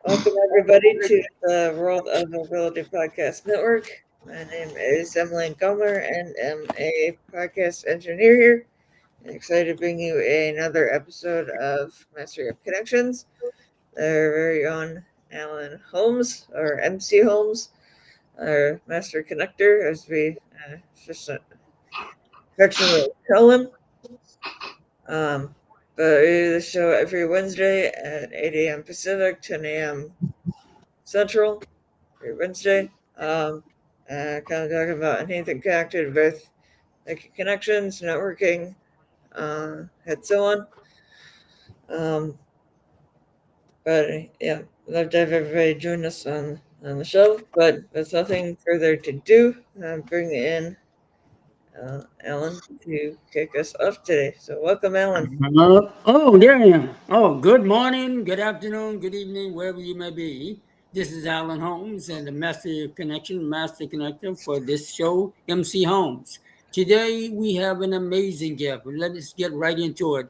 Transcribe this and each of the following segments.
Welcome, everybody, to the World of Mobility Podcast Network. My name is Emily Gomer, and am a podcast engineer here. I'm excited to bring you another episode of Mastery of Connections. Our very own Alan Holmes, or MC Holmes, our Master Connector, as we just affectionately call him. Um, but we do the show every Wednesday at 8 a.m. Pacific, 10 a.m. Central. Every Wednesday. Kind of talking about anything connected with like connections, networking, and so on. Um, but yeah, I'd love to have everybody join us on the show. But with nothing further to do, bring in Alan to kick us off today. So welcome, Alan. There I am. Oh, good morning, good afternoon, good evening, wherever you may be. This is Alan Holmes and the Master Connector for this show, MC Holmes. Today we have an amazing guest. Let us get right into it.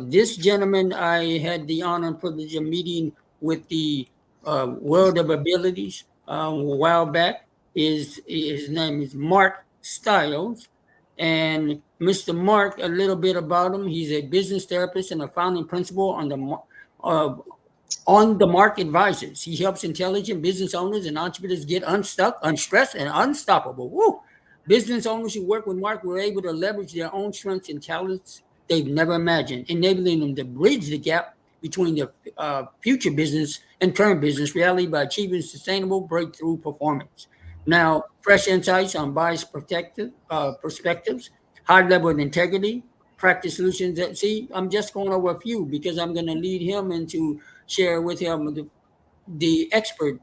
This gentleman I had the honor and privilege of meeting with the World of Abilities a while back. His name is Mark Stiles. And Mr. Mark, a little bit about him. He's a business therapist and a founding principal uh, on the Mark Advisors. He helps intelligent business owners and entrepreneurs get unstuck, unstressed, and unstoppable. Woo! Business owners who work with Mark were able to leverage their own strengths and talents they've never imagined, enabling them to bridge the gap between their future business and current business reality by achieving sustainable breakthrough performance. Now, fresh insights on biased perspectives, high level of integrity, practice solutions. See, I'm just going over a few because I'm going to lead him into share with him the expert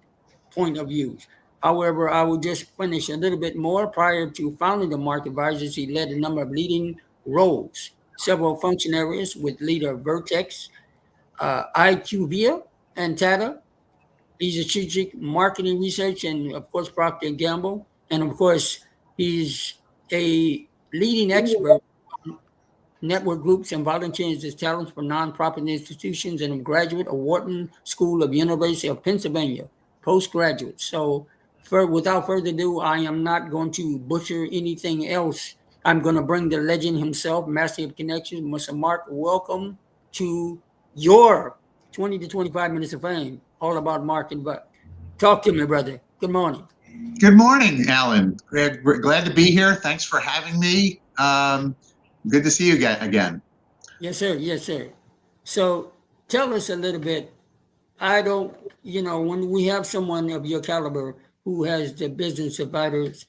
point of views. However, I will just finish a little bit more. Prior to founding the Market Advisors, he led a number of leading roles, several function areas with leader Vertex, IQVIA, and Tata. He's a strategic marketing research and, of course, Procter and Gamble. And, of course, he's a leading expert on network groups and volunteers his talents for nonprofit institutions and a graduate of Wharton School of University of Pennsylvania, postgraduate. So, without further ado, I am not going to butcher anything else. I'm going to bring the legend himself, Master of Connections, Mr. Mark. Welcome to your 20 to 25 minutes of fame, all about marketing. But talk to me, brother. Good morning. Good morning, Alan. Glad to be here. Thanks for having me. Good to see you again. Yes, sir. Yes, sir. So tell us a little bit. I don't, when we have someone of your caliber who has the business advisors,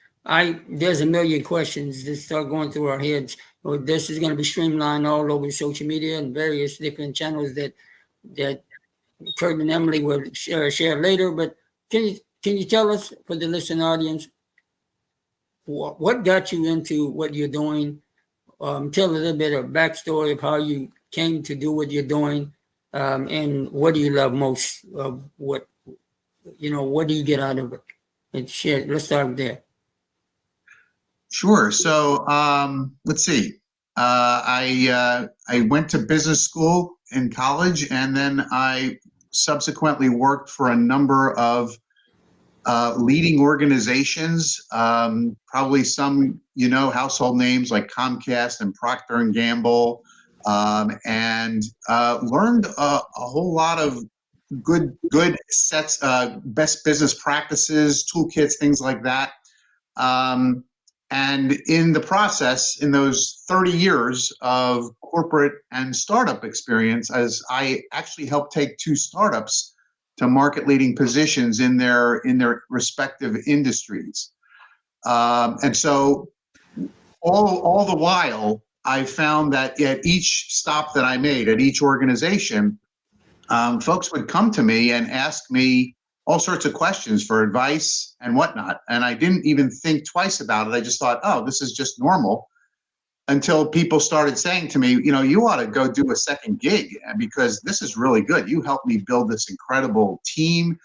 there's a million questions that start going through our heads. Well, this is going to be streamlined all over social media and various different channels that Kurt and Emily will share later. But can you tell us, for the listening audience, what got you into what you're doing? Tell a little bit of backstory of how you came to do what you're doing, and what do you love most of what do you get out of it? And share. Let's start there. Sure. So let's see. I went to business school in college, and then I subsequently worked for a number of leading organizations, probably some household names like Comcast and Procter and Gamble, and learned a whole lot of good sets, best business practices, toolkits, things like that. And in the process, in those 30 years of corporate and startup experience, as I actually helped take two startups to market leading positions in their respective industries. And so all the while, I found that at each stop that I made, at each organization, folks would come to me and ask me all sorts of questions for advice and whatnot. And I didn't even think twice about it. I just thought, oh, this is just normal, until people started saying to me, you ought to go do a second gig because this is really good. You helped me build this incredible team.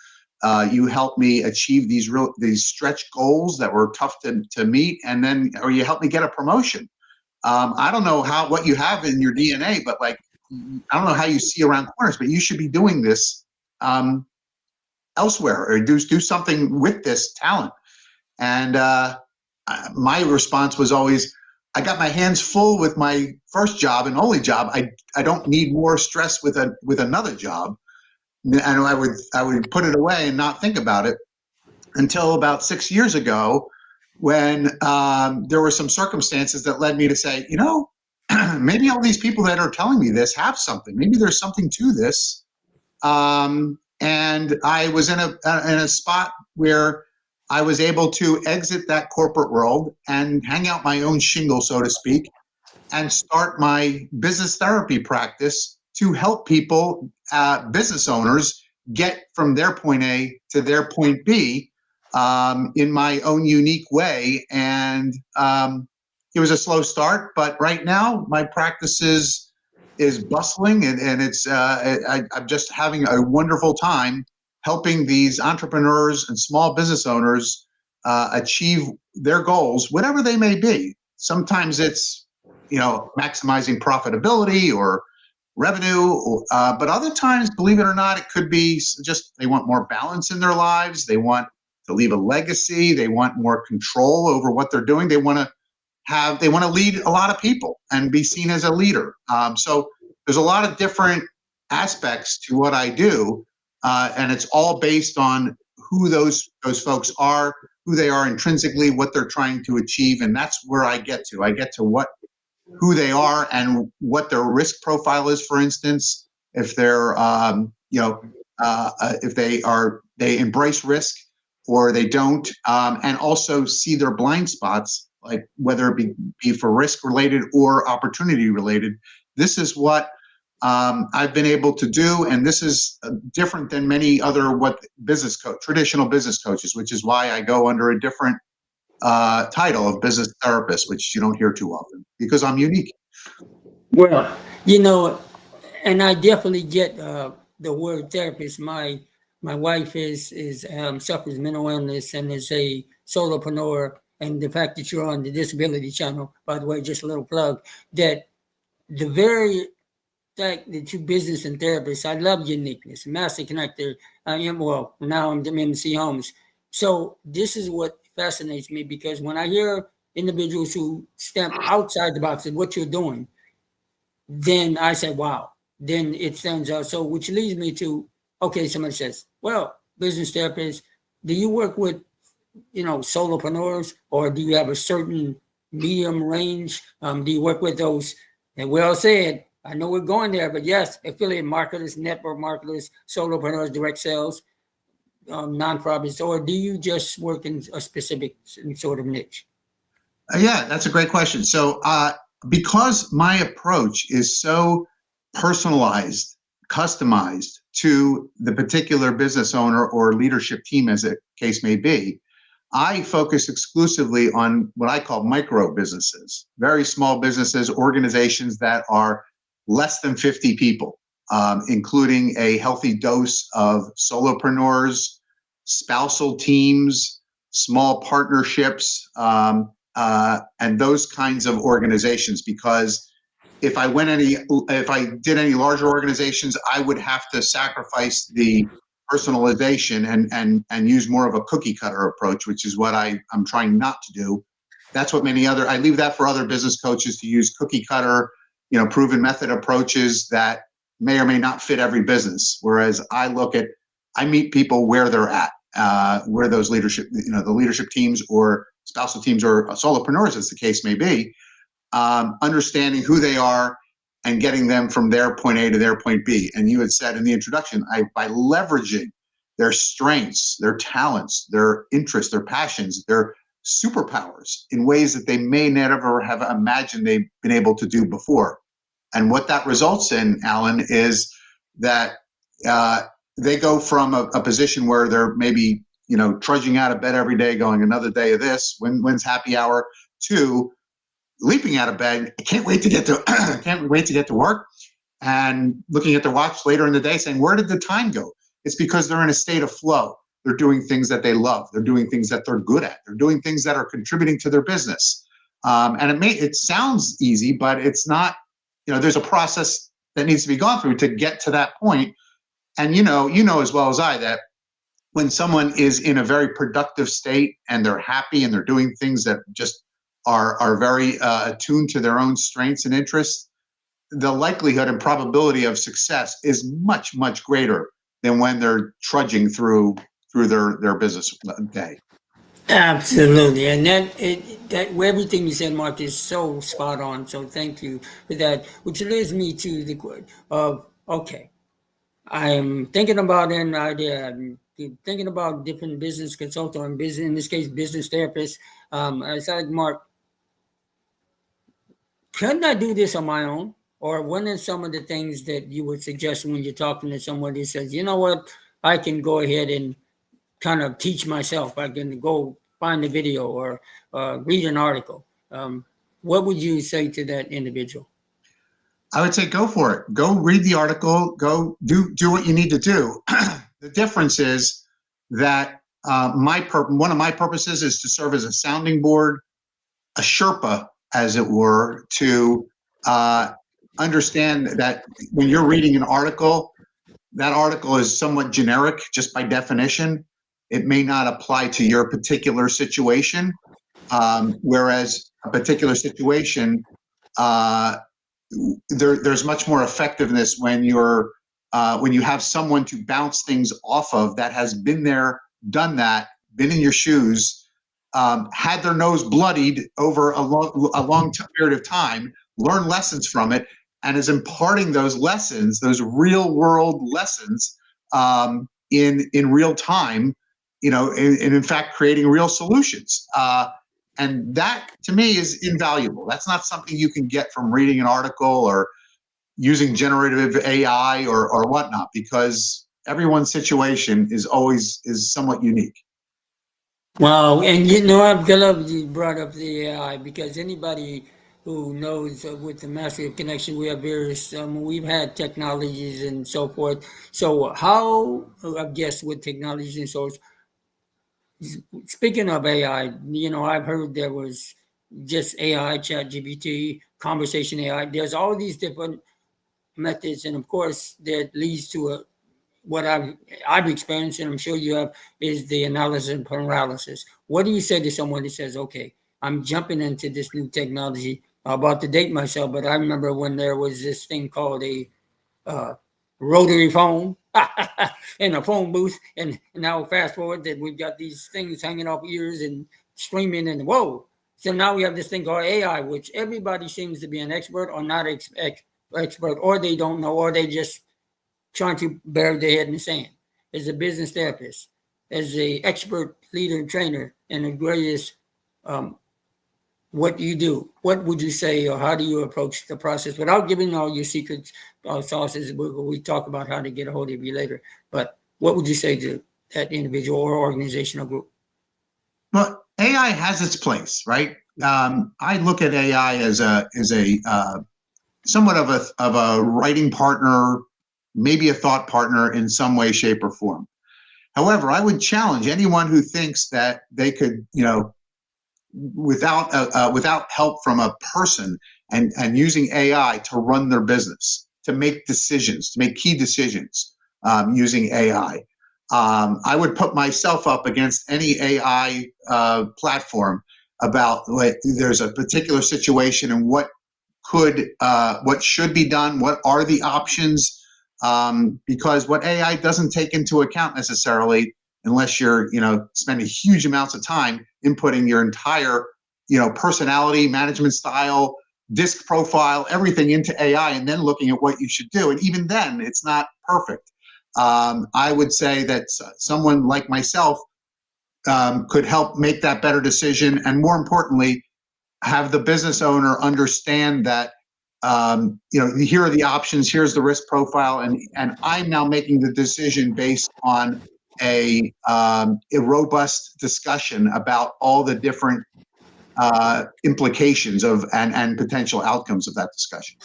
You helped me achieve these stretch goals that were tough to meet. Or you helped me get a promotion. I don't know what you have in your DNA, but I don't know how you see around corners, but you should be doing this. elsewhere or do something with this talent. And my response was always, I got my hands full with my first job and only job. I don't need more stress with another job. And I would put it away and not think about it until about 6 years ago, when there were some circumstances that led me to say, maybe all these people that are telling me this have something. Maybe there's something to this. And I was in a spot where I was able to exit that corporate world and hang out my own shingle, so to speak, and start my business therapy practice to help people, business owners, get from their point A to their point B in my own unique way. And it was a slow start, but right now my practice is bustling, and it's I'm just having a wonderful time helping these entrepreneurs and small business owners achieve their goals, whatever they may be. Sometimes it's maximizing profitability or revenue, but other times, believe it or not, it could be just they want more balance in their lives. They want to leave a legacy. They want more control over what they're doing. They want to lead a lot of people and be seen as a leader. So there's a lot of different aspects to what I do, and it's all based on who those folks are, who they are intrinsically, what they're trying to achieve, and that's where I get to. I get to who they are and what their risk profile is. For instance, if they're if they embrace risk or they don't, and also see their blind spots, like whether it be for risk related or opportunity related. This is what I've been able to do, and this is different than many other traditional business coaches, which is why I go under a different title of business therapist, which you don't hear too often, because I'm unique. Well, and I definitely get the word therapist. My wife is suffers mental illness and is a solopreneur. And the fact that you're on the Disability Channel, by the way, just a little plug, that the very fact that you business and therapist, I love uniqueness, master connector. Now I'm MC Holmes. So this is what fascinates me, because when I hear individuals who step outside the box of what you're doing, then I say, wow, then it stands out. So which leads me to, okay, somebody says, well, business therapist, do you work with, solopreneurs, or do you have a certain medium range? Do you work with those, and we all said, I know we're going there, but yes, affiliate marketers, network marketers, solopreneurs, direct sales, nonprofits, or do you just work in a specific sort of niche? Yeah, that's a great question. So because my approach is so personalized, customized to the particular business owner or leadership team, as the case may be, I focus exclusively on what I call micro businesses, very small businesses, organizations that are less than 50 people, including a healthy dose of solopreneurs, spousal teams, small partnerships, and those kinds of organizations. Because if I did any larger organizations, I would have to sacrifice the personalization and use more of a cookie cutter approach, which is what I'm trying not to do. That's what I leave that for other business coaches to use cookie cutter, proven method approaches that may or may not fit every business. Whereas I meet people where they're at, where those leadership, the leadership teams or spousal teams or solopreneurs, as the case may be, understanding who they are and getting them from their point A to their point B. And you had said in the introduction, by leveraging their strengths, their talents, their interests, their passions, their superpowers in ways that they may never have imagined they've been able to do before. And what that results in, Alan, is that they go from a position where they're maybe trudging out of bed every day going, another day of this, when's happy hour, to leaping out of bed, can't wait to get to work, and looking at their watch later in the day saying, where did the time go? It's because they're in a state of flow. They're doing things that they love. They're doing things that they're good at. They're doing things that are contributing to their business. And it sounds easy, but it's not. There's a process that needs to be gone through to get to that point. And you know as well as I that when someone is in a very productive state and they're happy and they're doing things that just are very attuned to their own strengths and interests, the likelihood and probability of success is much, much greater than when they're trudging through their business day. Absolutely, and that everything you said, Mark, is so spot on. So thank you for that. Which leads me to the of okay, I'm thinking about an idea. I'm thinking about different business consultant and business, in this case, business therapist. I said, Mark, couldn't I do this on my own? Or what are some of the things that you would suggest when you're talking to someone who says, you know what, I can go ahead and kind of teach myself. I can go find a video or read an article. What would you say to that individual? I would say go for it. Go read the article. Go do what you need to do. The difference is that one of my purposes is to serve as a sounding board, a Sherpa, as it were, to understand that when you're reading an article, that article is somewhat generic just by definition. It may not apply to your particular situation, whereas a particular situation, there's much more effectiveness when you have someone to bounce things off of that has been there, done that, been in your shoes, had their nose bloodied over a long period of time, learned lessons from it, and is imparting those lessons, those real world lessons, in real time, and in fact creating real solutions. And that, to me, is invaluable. That's not something you can get from reading an article or using generative AI or whatnot, because everyone's situation is somewhat unique. Wow, and I'm glad you brought up the AI because anybody who knows with the Mastery of Connection, we have various, we've had technologies and so forth. So, how, I guess, with technologies and so speaking of AI, I've heard there was just AI, Chat GPT, conversation AI. There's all these different methods, and of course, that leads to what I've experienced, and I'm sure you have, is the analysis and paralysis. What do you say to someone that says, "Okay, I'm jumping into this new technology"? I'm about to date myself, but I remember when there was this thing called a uh, rotary phone in a phone booth, and now fast forward that we've got these things hanging off ears and streaming, and whoa! So now we have this thing called AI, which everybody seems to be an expert or not expert, or they don't know, or they just trying to bury their head in the sand. As a business therapist, as a expert leader and trainer, and the greatest, um, what do you do? What would you say, or how do you approach the process without giving all your secret sauces? We talk about how to get a hold of you later, but what would you say to that individual or organizational group? Well, AI has its place, right? I look at AI as a somewhat of a writing partner, maybe a thought partner in some way, shape, or form. However, I would challenge anyone who thinks that they could, without help from a person and using AI to run their business, to make decisions, to make key decisions using AI. I would put myself up against any AI platform about there's a particular situation and what should be done, what are the options, because what AI doesn't take into account necessarily, unless you're spending huge amounts of time inputting your entire personality, management style, disc profile, everything into AI, and then looking at what you should do. And even then, it's not perfect. I would say that someone like myself could help make that better decision, and more importantly, have the business owner understand that here are the options, here's the risk profile, and I'm now making the decision based on a robust discussion about all the different implications of and potential outcomes of that discussion.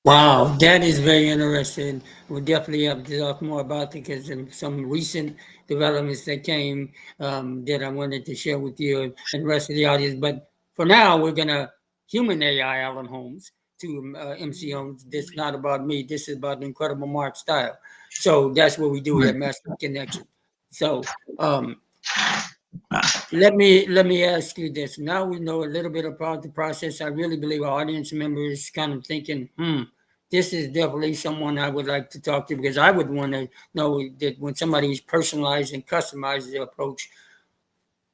Wow, that is very interesting. We'll definitely have to talk more about it because some recent developments that came that I wanted to share with you and the rest of the audience. But for now, we're going to human AI Alan Holmes to MC Holmes. This is not about me. This is about the incredible Mark style. So that's what we do here at Master Connection. So let me ask you this. Now we know a little bit about the process. I really believe our audience members kind of thinking, this is definitely someone I would like to talk to, because I would want to know that when somebody's personalized and customized their approach,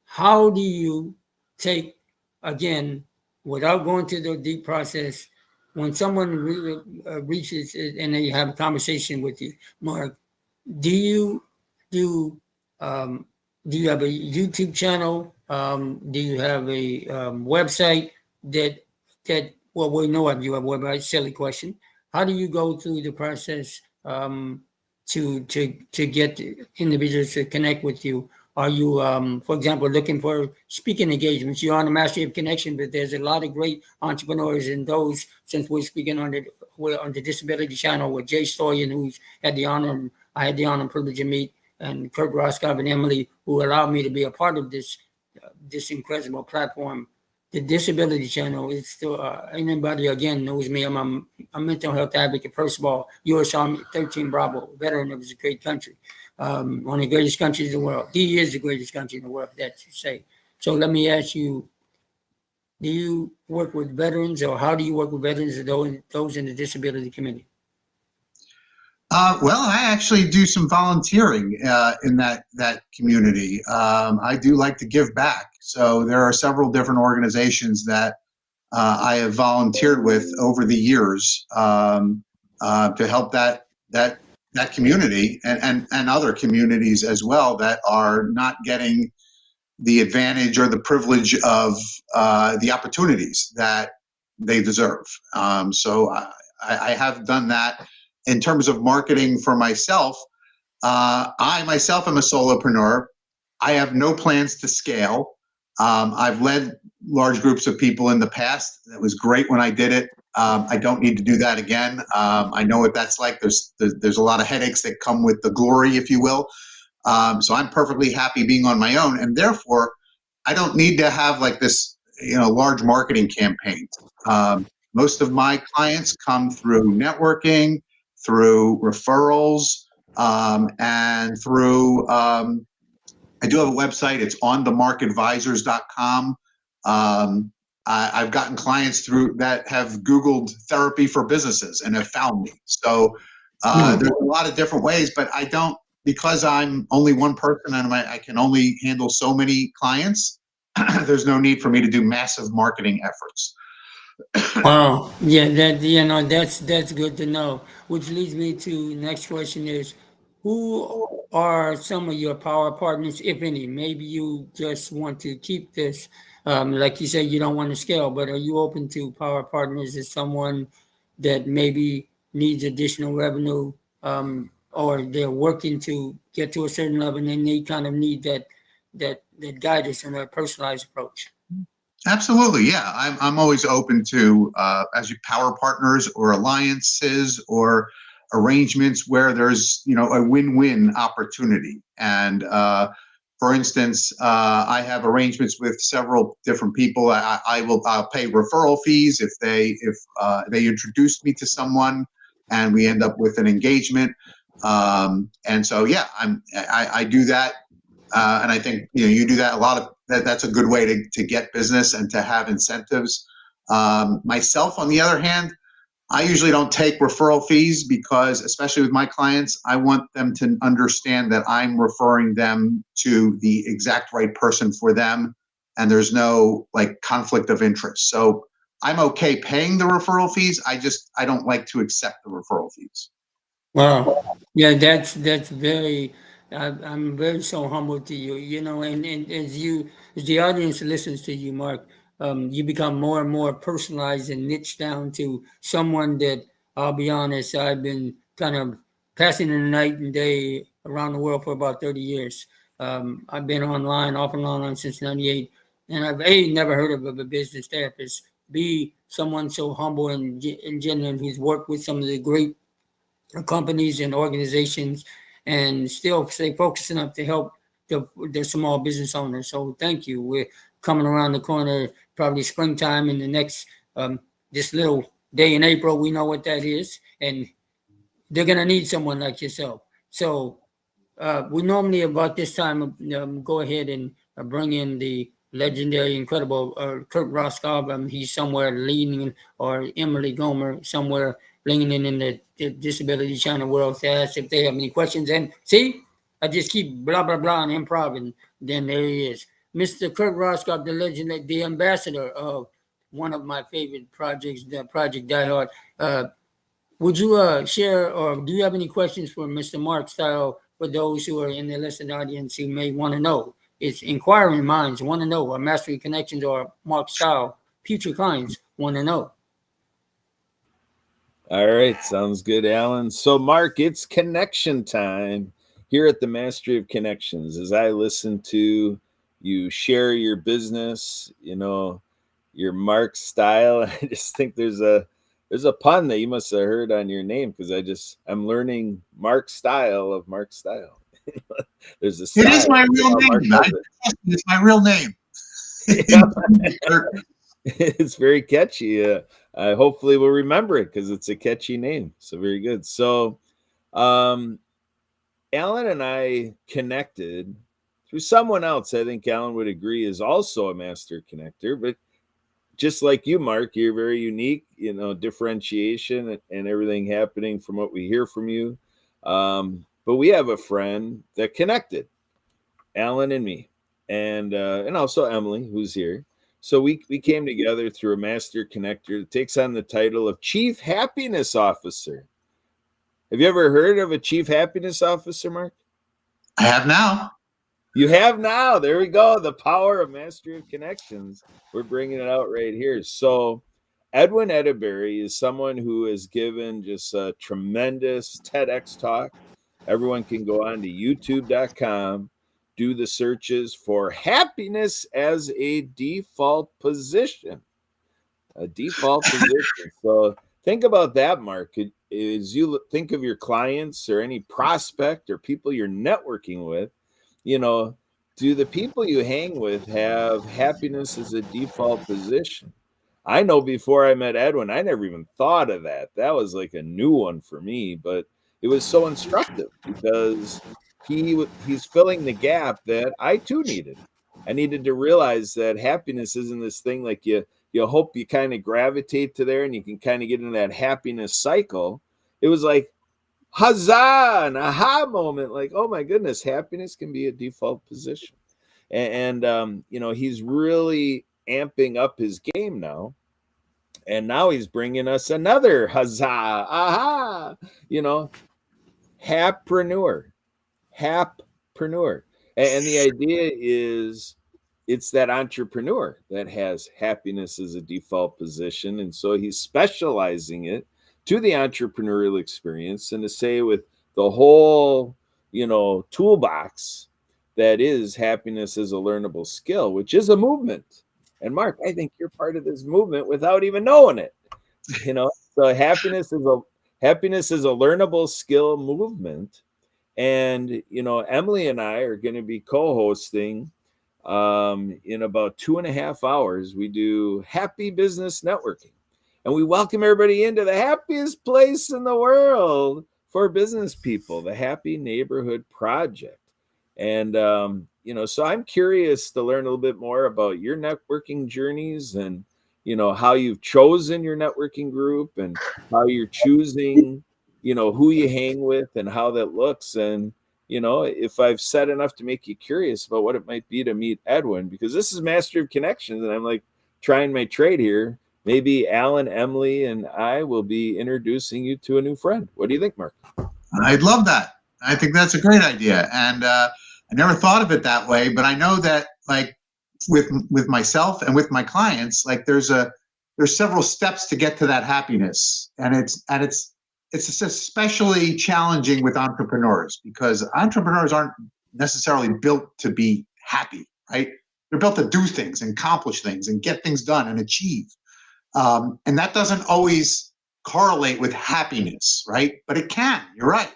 how do you take, again, without going through the deep process, when someone reaches and they have a conversation with you, Mark, do you do um, do you have a YouTube channel? Do you have a website that well, we know of you have a website? Silly question. How do you go through the process to get individuals to connect with you? Are you, for example, looking for speaking engagements? You're on the Mastery of Connection, but there's a lot of great entrepreneurs and those. Since we're speaking we're on the Disability Channel with Jay Stoyan, who's had the honor. I had the honor and privilege to meet, and Kurt Roskov and Emily, who allowed me to be a part of this incredible platform. The Disability Channel is still, anybody again knows me. I'm a mental health advocate. First of all, U.S. Army 13 Bravo, veteran of this great country, one of the greatest countries in the world. He is the greatest country in the world, that you say. So let me ask you, do you work with veterans, or how do you work with veterans and those in the disability community? Well, I actually do some volunteering in that community. I do like to give back, so there are several different organizations that I have volunteered with over the years to help that community and other communities as well that are not getting the advantage or the privilege of the opportunities that they deserve. So I have done that. In terms of marketing for myself, I myself am a solopreneur. I have no plans to scale. I've led large groups of people in the past. It was great when I did it. I don't need to do that again. I know what that's like. There's a lot of headaches that come with the glory, if you will. So I'm perfectly happy being on my own, and therefore I don't need to have like this, large marketing campaign. Most of my clients come through networking, through referrals, and through. I do have a website. It's onthemarkadvisors.com. I've gotten clients through that have Googled therapy for businesses and have found me. So there's a lot of different ways, but I don't, because I'm only one person and I can only handle so many clients. There's no need for me to do massive marketing efforts. Wow. Yeah, that's good to know. Which leads me to next question is, who are some of your power partners, if any? Maybe you just want to keep this, like you said, you don't want to scale, but are you open to power partners as someone that maybe needs additional revenue, or they're working to get to a certain level and then they kind of need that guidance and a personalized approach? Absolutely, yeah. I'm always open to as you power partners or alliances or arrangements where there's a win-win opportunity. And for instance, I have arrangements with several different people. I'll pay referral fees if they introduce me to someone, and we end up with an engagement. And so yeah, I do that. And I think you do that a lot of that's a good way to get business and to have incentives. Myself, on the other hand, I usually don't take referral fees because, especially with my clients, I want them to understand that I'm referring them to the exact right person for them, and there's no like conflict of interest. So I'm okay paying the referral fees. I don't like to accept the referral fees. Wow. Yeah, that's very. I'm very so humble to you. And as the audience listens to you, Mark, you become more and more personalized and niche down to someone that, I'll be honest, I've been kind of passing the night and day around the world for about 30 years. I've been online, off and online since '98, and I've never heard of a business therapist. B, someone so humble and genuine who's worked with some of the great companies and organizations and still stay focused enough to help the small business owners. So thank you. We're coming around the corner, probably springtime in the next this little day in April. We know what that is, and they're gonna need someone like yourself. So we normally about this time go ahead and bring in the legendary, incredible Kurt Roscoe. He's somewhere leading, or Emily Gomer somewhere leaning in the Disability Channel world to ask if they have any questions. And see, I just keep blah blah blah and improv, and then there he is, Mr. Kurt Roscoe, the legend, the ambassador of one of my favorite projects, the Project Die Hard. Would you share, or do you have any questions for Mr. Mark Style for those who are in the listening audience who may want to know? It's inquiring minds want to know, or Mastery Connections or Mark Style future clients want to know. All right, sounds good, Alan. So, Mark, it's connection time here at the Mastery of Connections. As I listen to you share your business, your Mark Style, I just think there's a pun that you must have heard on your name, because I'm learning Mark Style of Mark Style. There's a style. It is my real name. It's my real name. It's very catchy. Hopefully we'll remember it because it's a catchy name. So very good. So Alan and I connected through someone else. I think Alan would agree is also a master connector, but just like you, Mark, you're very unique, differentiation and everything happening from what we hear from you. But we have a friend that connected Alan and me, and also Emily, who's here. So we came together through a master connector that takes on the title of Chief Happiness Officer. Have you ever heard of a Chief Happiness Officer, Mark? I have now. You have now. There we go. The power of Mastery of Connections. We're bringing it out right here. So Edwin Edeberry is someone who has given just a tremendous TEDx talk. Everyone can go on to youtube.com, do the searches for happiness as a default position. A default position. So think about that, Mark. As you think of your clients or any prospect or people you're networking with, do the people you hang with have happiness as a default position? I know before I met Edwin, I never even thought of that. That was like a new one for me, but it was so instructive because he's filling the gap that I too needed. I needed to realize that happiness isn't this thing like you hope you kind of gravitate to there and you can kind of get in that happiness cycle. It was like, huzzah, an aha moment, like, oh my goodness, happiness can be a default position. And he's really amping up his game now. And now he's bringing us another huzzah, aha, happreneur. And the idea is it's that entrepreneur that has happiness as a default position. And so he's specializing it to the entrepreneurial experience and to say with the whole, toolbox that is happiness as a learnable skill, which is a movement. And Mark, I think you're part of this movement without even knowing it. So happiness is a learnable skill movement. And, Emily and I are going to be co-hosting in about 2.5 hours. We do Happy Business Networking. And we welcome everybody into the happiest place in the world for business people, the Happy Neighborhood Project. And, so I'm curious to learn a little bit more about your networking journeys and, how you've chosen your networking group and how you're choosing, who you hang with and how that looks. And, if I've said enough to make you curious about what it might be to meet Edwin, because this is Master of Connections and I'm like trying my trade here. Maybe Alan, Emily, and I will be introducing you to a new friend. What do you think, Mark? I'd love that. I think that's a great idea. And I never thought of it that way, but I know that like with myself and with my clients, like there's several steps to get to that happiness. And it's especially challenging with entrepreneurs because entrepreneurs aren't necessarily built to be happy, right? They're built to do things and accomplish things and get things done and achieve. And that doesn't always correlate with happiness, right? But it can, you're right.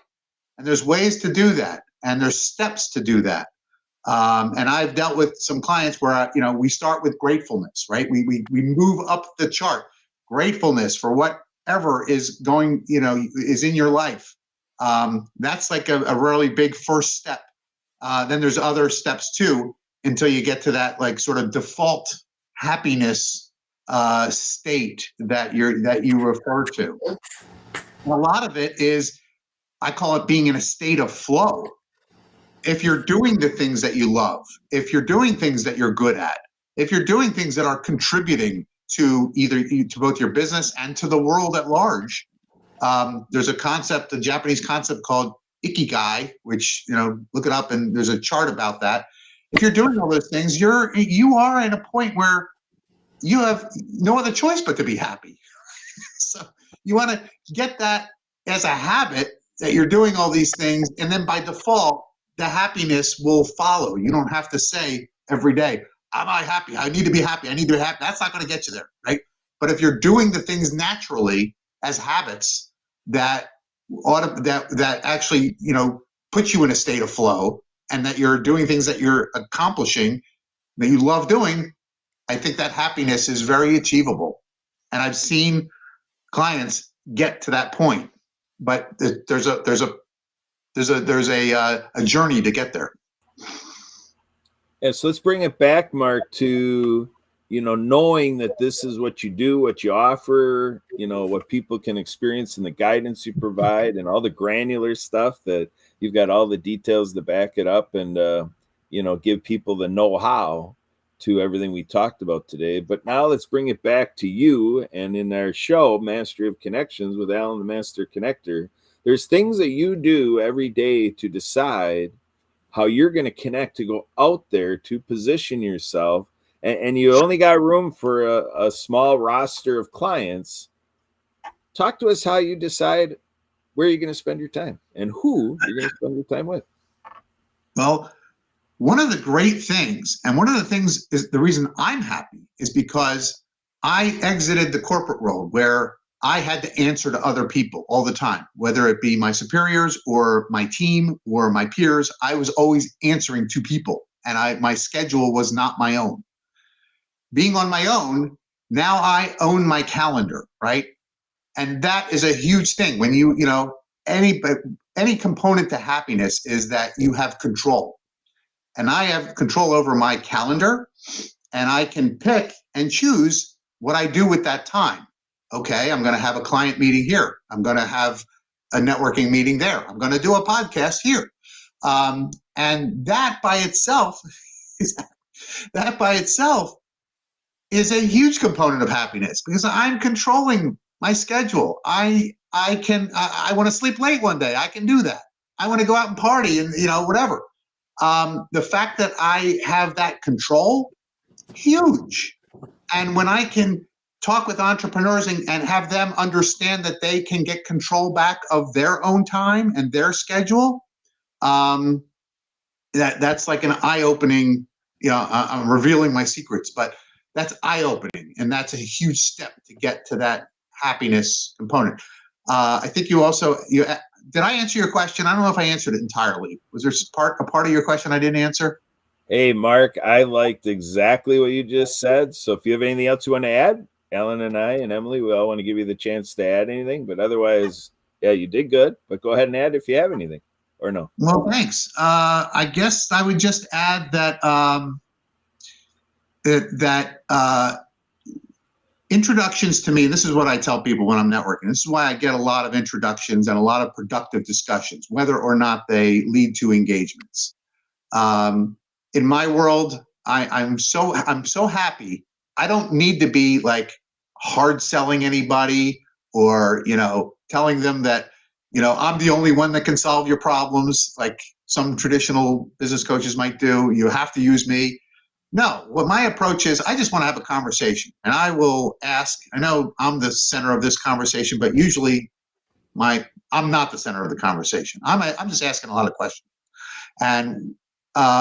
And there's ways to do that. And there's steps to do that. And I've dealt with some clients where, we start with gratefulness, right? We move up the chart, gratefulness for whatever is going, is in your life. That's like a really big first step. Then there's other steps too, until you get to that like sort of default happiness state that you refer to. And a lot of it is, I call it being in a state of flow. If you're doing the things that you love, if you're doing things that you're good at, if you're doing things that are contributing to to both your business and to the world at large, there's a Japanese concept called ikigai, which, look it up, and there's a chart about that. If you're doing all those things, you are at a point where you have no other choice but to be happy. So you want to get that as a habit, that you're doing all these things, and then by default, the happiness will follow. You don't have to say every day, am I happy? I need to be happy. I need to be happy. That's not going to get you there, right? But if you're doing the things naturally as habits that actually, put you in a state of flow, and that you're doing things that you're accomplishing that you love doing, I think that happiness is very achievable. And I've seen clients get to that point, but there's a journey to get there. And so let's bring it back, Mark, to knowing that this is what you do, what you offer, what people can experience, and the guidance you provide, and all the granular stuff that you've got all the details to back it up, and give people the know-how to everything we talked about today. But now let's bring it back to you. And in our show, Mastery of Connections with Alan the Master Connector, there's things that you do every day to decide how you're going to connect, to go out there, to position yourself. And you only got room for a small roster of clients. Talk to us how you decide where you're going to spend your time and who you're going to spend your time with. Well, one of the great things, and one of the things is the reason I'm happy, is because I exited the corporate world where I had to answer to other people all the time, whether it be my superiors or my team or my peers. I was always answering to people, and my schedule was not my own. Being on my own, now I own my calendar, right? And that is a huge thing. When any component to happiness is that you have control. And I have control over my calendar, and I can pick and choose what I do with that time. Okay, I'm going to have a client meeting here. I'm going to have a networking meeting there. I'm going to do a podcast here. And that by itself is a huge component of happiness, because I'm controlling my schedule. I want to sleep late one day. I can do that. I want to go out and party and, whatever. The fact that I have that control, huge. And when I can talk with entrepreneurs and have them understand that they can get control back of their own time and their schedule, that's like an eye-opening, I'm revealing my secrets, but that's eye-opening, and that's a huge step to get to that happiness component. I think did I answer your question? I don't know if I answered it entirely. Was there a part of your question I didn't answer? Hey, Mark, I liked exactly what you just said. So if you have anything else you want to add, Alan and I and Emily, we all want to give you the chance to add anything. But otherwise, yeah, you did good. But go ahead and add if you have anything, or no. Well, thanks. I guess I would just add that introductions to me, this is what I tell people when I'm networking. This is why I get a lot of introductions and a lot of productive discussions, whether or not they lead to engagements. In my world, I'm so happy. I don't need to be like hard selling anybody, or telling them that I'm the only one that can solve your problems, like some traditional business coaches might do. You have to use me. No, what my approach is, I just want to have a conversation, and I will ask. I know I'm the center of this conversation, but usually I'm not the center of the conversation. I'm just asking a lot of questions. And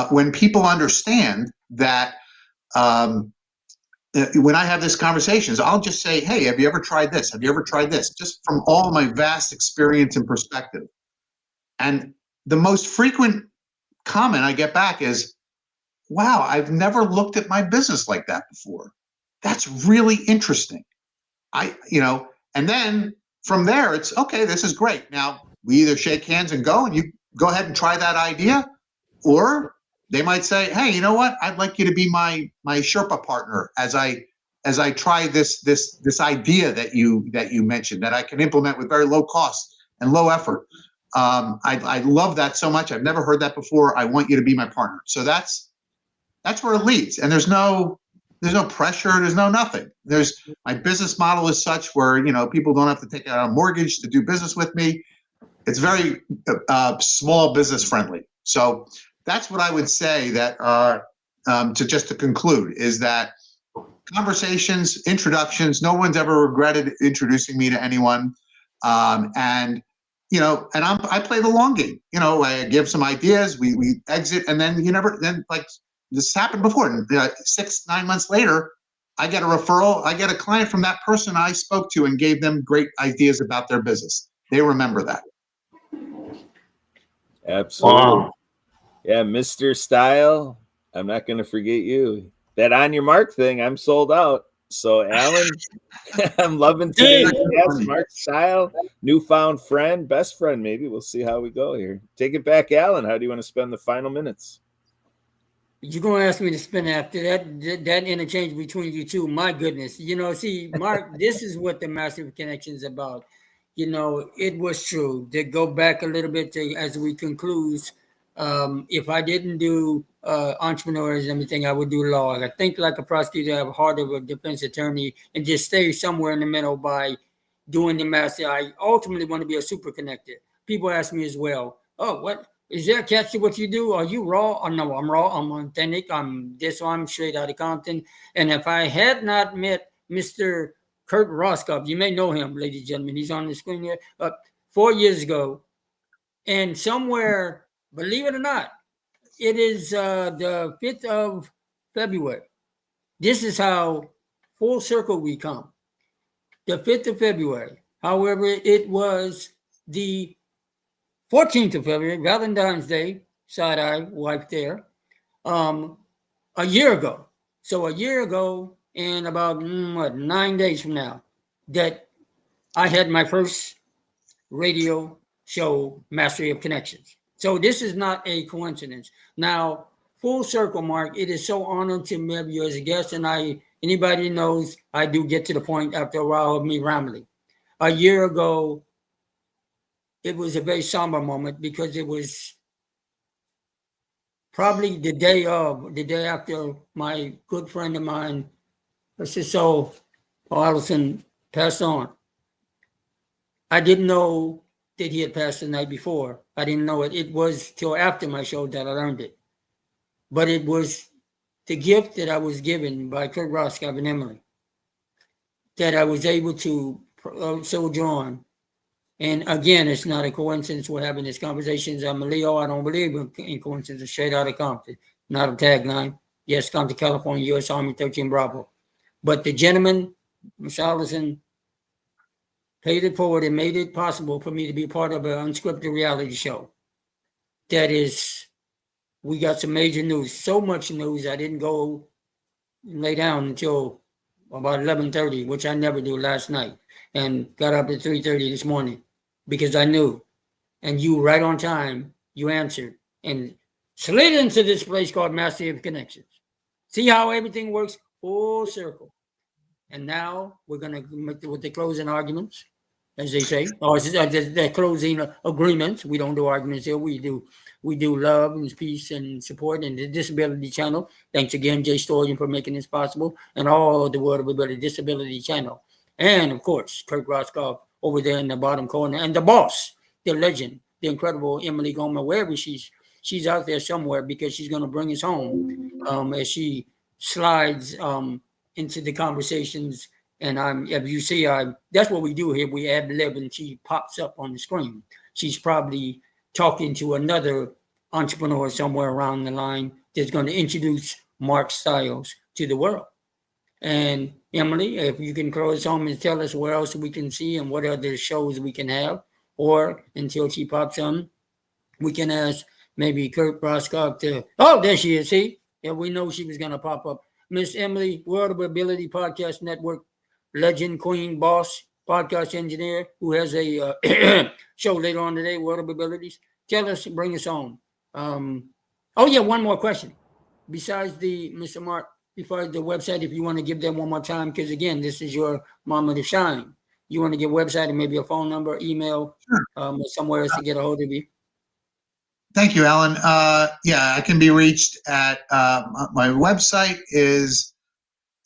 when people understand that, when I have these conversations, I'll just say, hey, have you ever tried this? Have you ever tried this? Just from all my vast experience and perspective. And the most frequent comment I get back is, wow, I've never looked at my business like that before. That's really interesting. And then from there, it's okay, this is great. Now, we either shake hands and go, and you go ahead and try that idea, or they might say, hey, you know what? I'd like you to be my Sherpa partner as I try this idea that you mentioned that I can implement with very low cost and low effort. I love that so much. I've never heard that before. I want you to be my partner. So that's where it leads. And there's no pressure. There's no nothing. My business model is such where, people don't have to take out a mortgage to do business with me. It's very small business friendly. So that's what I would say that to conclude is that conversations, introductions, no one's ever regretted introducing me to anyone. And I play the long game. I give some ideas, we exit, and then like this happened before. 6-9 months later, I get a referral. I get a client from that person I spoke to and gave them great ideas about their business. They remember that. Absolutely. Wow. Yeah, Mr. Style, I'm not going to forget you. That on your mark thing, I'm sold out. So, Alan, I'm loving today's guest, Mark Style, newfound friend, best friend, maybe. We'll see how we go here. Take it back, Alan. How do you want to spend the final minutes? You're going to ask me to spend after that interchange between you two. My goodness. See, Mark, this is what the Massive Connection is about. It was true. To go back a little bit as we conclude, if I didn't do entrepreneurs and everything, I would do law. I think like a prosecutor, I have a heart of a defense attorney, and just stay somewhere in the middle by doing the massive. I ultimately want to be a super connector. People ask me as well, oh, what? Is there a catch to what you do? Are you raw? Oh, no, I'm raw. I'm authentic. I'm straight out of Compton. And if I had not met Mr. Kurt Roscoff, you may know him, ladies and gentlemen. He's on the screen here. 4 years ago. And somewhere, believe it or not, it is the 5th of February. This is how full circle we come. The 5th of February. However, it was the 14th of February, Valentine's Day, side-eye, wife there, a year ago. So a year ago and about 9 days from now that I had my first radio show, Mastery of Connections. So this is not a coincidence. Now, full circle, Mark, it is so honored to have you as a guest, and anybody knows I do get to the point after a while of me rambling. A year ago, it was a very somber moment because it was probably the day after my good friend of mine, Paul Allison, passed on. I didn't know that he had passed the night before. I didn't know it. It was till after my show that I learned it. But it was the gift that I was given by Kurt Roscoff and Emily that I was able to sojourn. And again, it's not a coincidence we're having these conversations. I'm a Leo. I don't believe in coincidences. Straight out of Compton. Not a tagline. Yes, Compton, California, U.S. Army 13 Bravo. But the gentleman, Mr. Allison, paid it forward and made it possible for me to be part of an unscripted reality show. That is, we got some major news. So much news, I didn't go lay down until about 11:30, which I never do last night. And got up at 3:30 this morning because I knew. And you, right on time, you answered and slid into this place called Mastery of Connections. See how everything works full circle. And now we're going to make with the closing arguments, as they say, or the closing agreements. We don't do arguments here. We do love and peace and support and the Disability Channel. Thanks again, Jay Storian, for making this possible, and all the World of Ability Disability Channel. And, of course, Kurt Roscoff over there in the bottom corner. And the boss, the legend, the incredible Emily Gomer, wherever she's out there somewhere because she's going to bring us home as she slides into the conversations. And if you see, that's what we do here. We ad lib and she pops up on the screen. She's probably talking to another entrepreneur somewhere around the line that's going to introduce Mark Styles to the world. And Emily, if you can close home and tell us where else we can see and what other shows we can have, or until she pops on, we can ask maybe Kurt Roscoff to, oh, there she is, see? Yeah, we know she was going to pop up. Miss Emily, World of Ability Podcast Network, legend, queen, boss, podcast engineer who has a show later on today, World of Abilities. Tell us, bring us home. Oh yeah, one more question. Besides Mr. Mark, before the website, if you want to give them one more time, because again, this is your moment to shine. You want to give website and maybe a phone number, email, Sure. or somewhere else to get a hold of you. Thank you, Alan. Yeah, I can be reached at my website is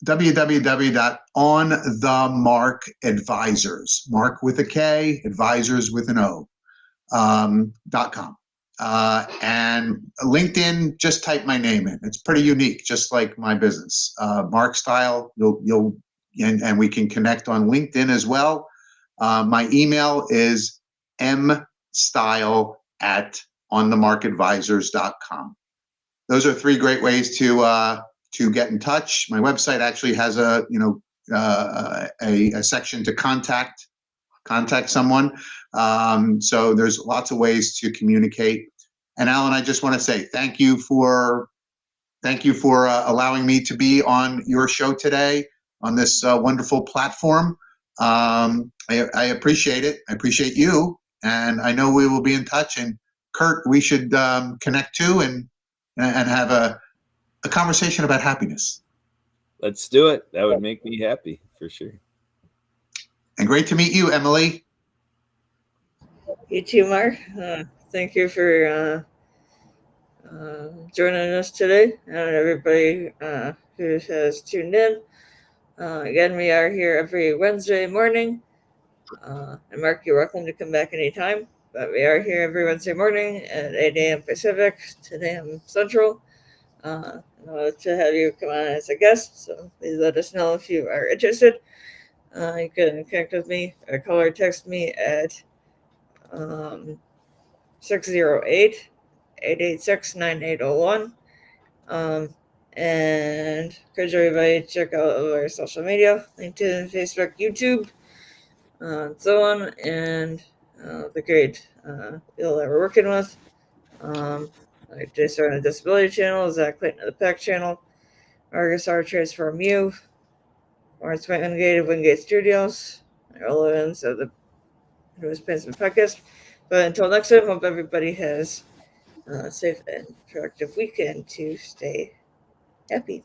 www.onthemarkadvisors, Mark with a K, advisors with an O, .com. And LinkedIn, just type my name in. It's pretty unique, just like my business. Mark Style, and we can connect on LinkedIn as well. My email is mstyle@onthemarkadvisors.com. Those are three great ways to get in touch. My website actually has a section to contact someone. So there's lots of ways to communicate. And Alan, I just want to say thank you for allowing me to be on your show today on this wonderful platform. I appreciate it. I appreciate you, and I know we will be in touch. And Kurt, we should connect too and have a conversation about happiness. Let's do it. That would make me happy for sure. And great to meet you, Emily. You too, Mark. Thank you for joining us today, and everybody who has tuned in. Again, we are here every Wednesday morning. And Mark, you're welcome to come back anytime. But we are here every Wednesday morning at 8 a.m. Pacific, 10 a.m. Central. I'd love to have you come on as a guest, so please let us know if you are interested. You can connect with me or call or text me at 608-886-9801. And encourage everybody to check out our social media, LinkedIn, Facebook, YouTube, and so on, and the great people that we're working with. Like Jason on the Disability Channel, Zach Clayton of the PAC Channel, Marcus R. Transform U, Lawrence Wingate of Wingate Studios, all of them, so the newest Princeton podcast. But until next time, hope everybody has a safe and productive weekend to stay happy.